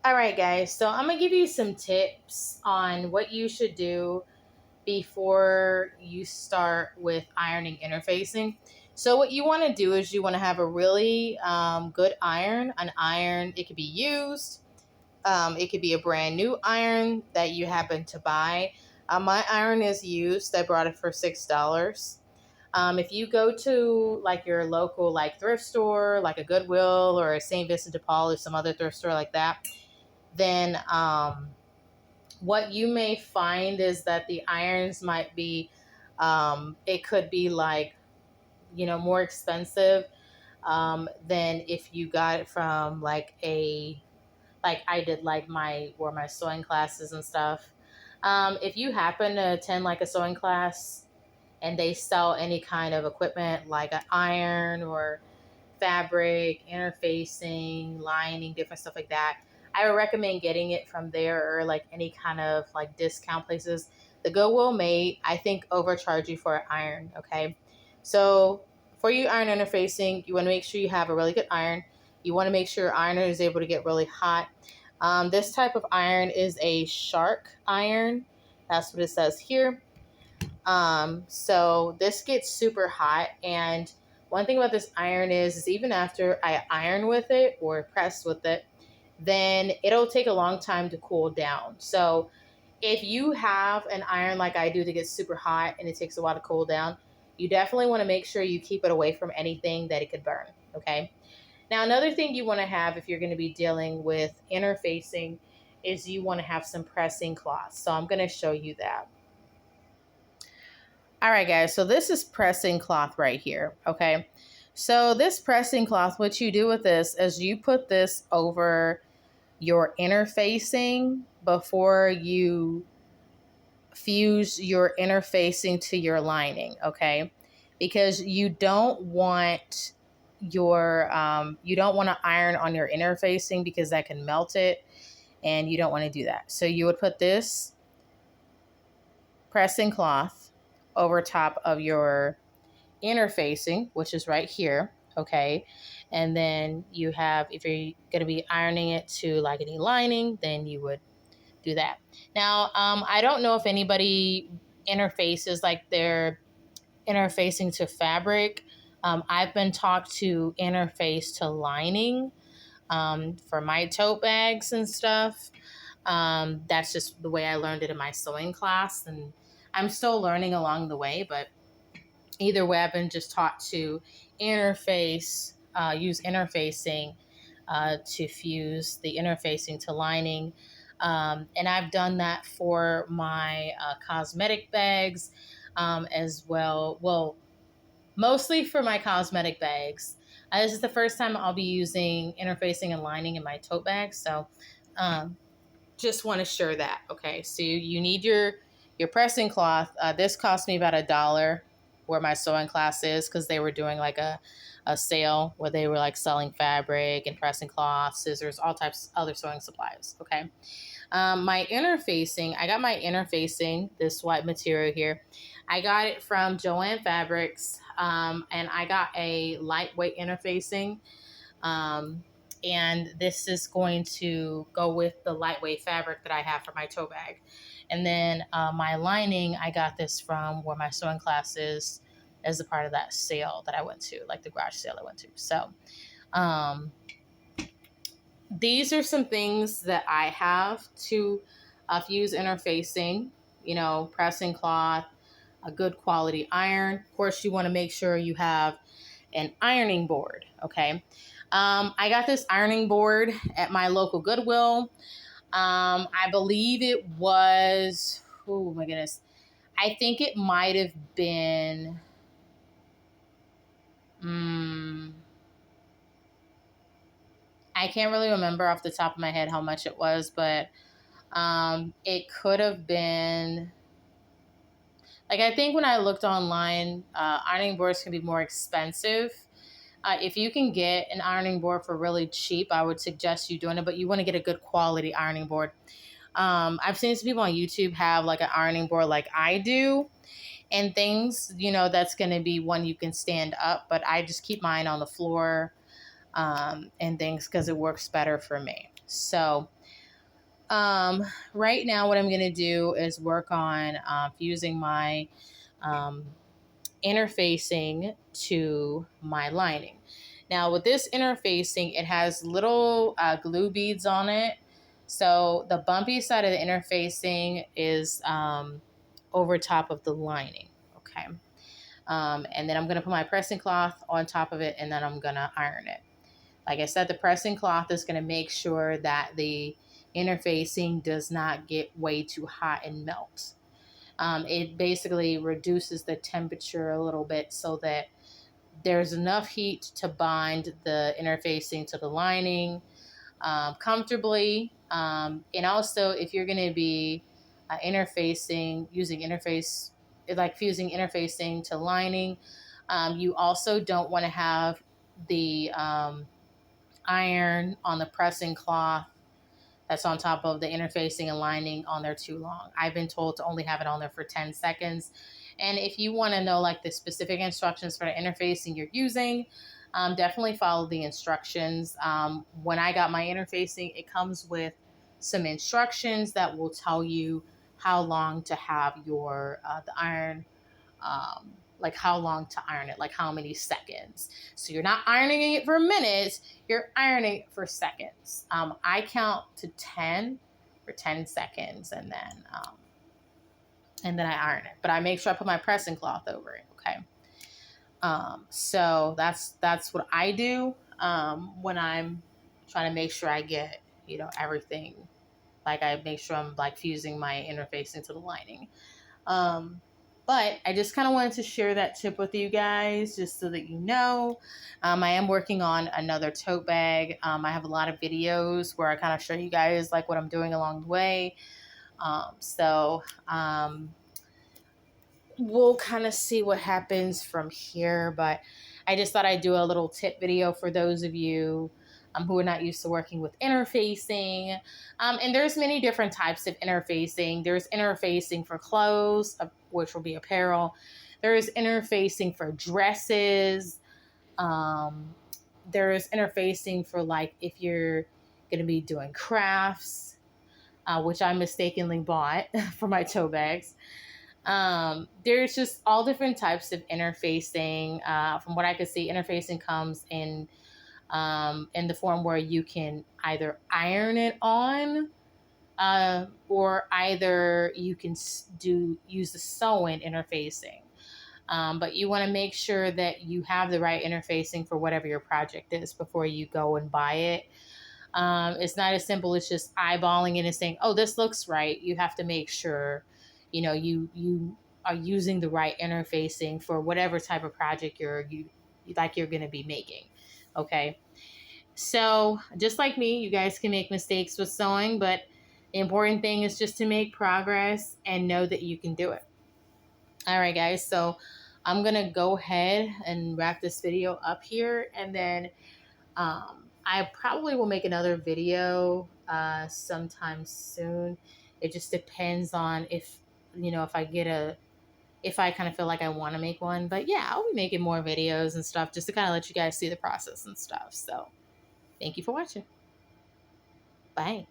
All right, guys. So I'm going to give you some tips on what you should do before you start with ironing interfacing. So what you want to do is you want to have a really good iron. An iron, it could be used. It could be a brand new iron that you happen to buy. My iron is used. I brought it for $6. If you go to like your local like thrift store, like a Goodwill or a St. Vincent de Paul or some other thrift store like that, then what you may find is that the irons might be, it could be like, more expensive than if you got it from like I did like my sewing classes and stuff. If you happen to attend like a sewing class and they sell any kind of equipment like an iron or fabric, interfacing, lining, different stuff like that, I would recommend getting it from there or like any kind of like discount places. The Goodwill may, I think, overcharge you for an iron. Okay. So for you iron interfacing, you want to make sure you have a really good iron. You want to make sure your iron is able to get really hot. This type of iron is a Shark iron. That's what it says here. So this gets super hot, and one thing about this iron is even after I iron with it or press with it, then it'll take a long time to cool down. So if you have an iron like I do that gets super hot and it takes a while to cool down, you definitely want to make sure you keep it away from anything that it could burn. Okay. Now, another thing you want to have if you're going to be dealing with interfacing is you want to have some pressing cloth. So I'm going to show you that. All right, guys, so this is pressing cloth right here, okay? So this pressing cloth, what you do with this is you put this over your interfacing before you fuse your interfacing to your lining, okay? Because you don't want you don't want to iron on your interfacing because that can melt it, and you don't want to do that. So you would put this pressing cloth over top of your interfacing, which is right here, okay? And then you have, if you're going to be ironing it to like any lining, then you would do that. Now, I don't know if anybody interfaces like they're interfacing to fabric. I've been taught to interface to lining for my tote bags and stuff. That's just the way I learned it in my sewing class, and I'm still learning along the way, but either way, I've been just taught to use interfacing to fuse the interfacing to lining. And I've done that for my cosmetic bags as well. Well, mostly for my cosmetic bags. This is the first time I'll be using interfacing and lining in my tote bags. So um, just want to share that. Okay, so you need your pressing cloth. This cost me about $1 where my sewing class is because they were doing like a sale where they were like selling fabric and pressing cloth, scissors, all types of other sewing supplies. Okay. My interfacing, I got my interfacing, this white material here. I got it from Joann Fabrics, and I got a lightweight interfacing. And this is going to go with the lightweight fabric that I have for my tote bag. And then my lining, I got this from where my sewing class is as a part of that sale that I went to, like the garage sale I went to. So these are some things that I have to fuse interfacing, pressing cloth, a good quality iron. Of course, you want to make sure you have an ironing board, okay? I got this ironing board at my local Goodwill. I believe it was, oh my goodness, I think it might have been, I can't really remember off the top of my head how much it was, but it could have been, like, I think when I looked online, ironing boards can be more expensive. If you can get an ironing board for really cheap, I would suggest you doing it, but you want to get a good quality ironing board. I've seen some people on YouTube have like an ironing board like I do and things, that's going to be one you can stand up, but I just keep mine on the floor and things because it works better for me. So right now what I'm going to do is work on fusing my um, interfacing to my lining. Now with this interfacing, it has little glue beads on it. So the bumpy side of the interfacing is over top of the lining. Okay. And then I'm going to put my pressing cloth on top of it, and then I'm going to iron it. Like I said, the pressing cloth is going to make sure that the interfacing does not get way too hot and melt. It basically reduces the temperature a little bit so that there's enough heat to bind the interfacing to the lining comfortably. And also, if you're going to be using interface, like fusing interfacing to lining, you also don't want to have the iron on the pressing cloth that's on top of the interfacing and lining on there too long. I've been told to only have it on there for 10 seconds. And if you want to know like the specific instructions for the interfacing you're using, definitely follow the instructions. When I got my interfacing, it comes with some instructions that will tell you how long to have your the iron, like how long to iron it, like how many seconds. So you're not ironing it for minutes, you're ironing it for seconds. I count to 10 for 10 seconds, and then I iron it. But I make sure I put my pressing cloth over it. Okay. So that's what I do when I'm trying to make sure I get everything. Like I make sure I'm like fusing my interfacing to the lining. But I just kind of wanted to share that tip with you guys just so that you know. I am working on another tote bag. I have a lot of videos where I kind of show you guys like what I'm doing along the way. We'll kind of see what happens from here. But I just thought I'd do a little tip video for those of you who are not used to working with interfacing. And there's many different types of interfacing. There's interfacing for clothes, which will be apparel. There's interfacing for dresses. There's interfacing for like if you're going to be doing crafts, which I mistakenly bought for my tote bags. There's just all different types of interfacing. From what I could see, interfacing comes in the form where you can either iron it on, or either you can use the sew-in interfacing. But you want to make sure that you have the right interfacing for whatever your project is before you go and buy it. It's not as simple as just eyeballing it and saying, "Oh, this looks right." You have to make sure, you are using the right interfacing for whatever type of project you're going to be making. Okay. So just like me, you guys can make mistakes with sewing, but the important thing is just to make progress and know that you can do it. All right, guys. So I'm going to go ahead and wrap this video up here. And then I probably will make another video sometime soon. It just depends on if I kind of feel like I want to make one. But yeah, I'll be making more videos and stuff just to kind of let you guys see the process and stuff. So thank you for watching. Bye.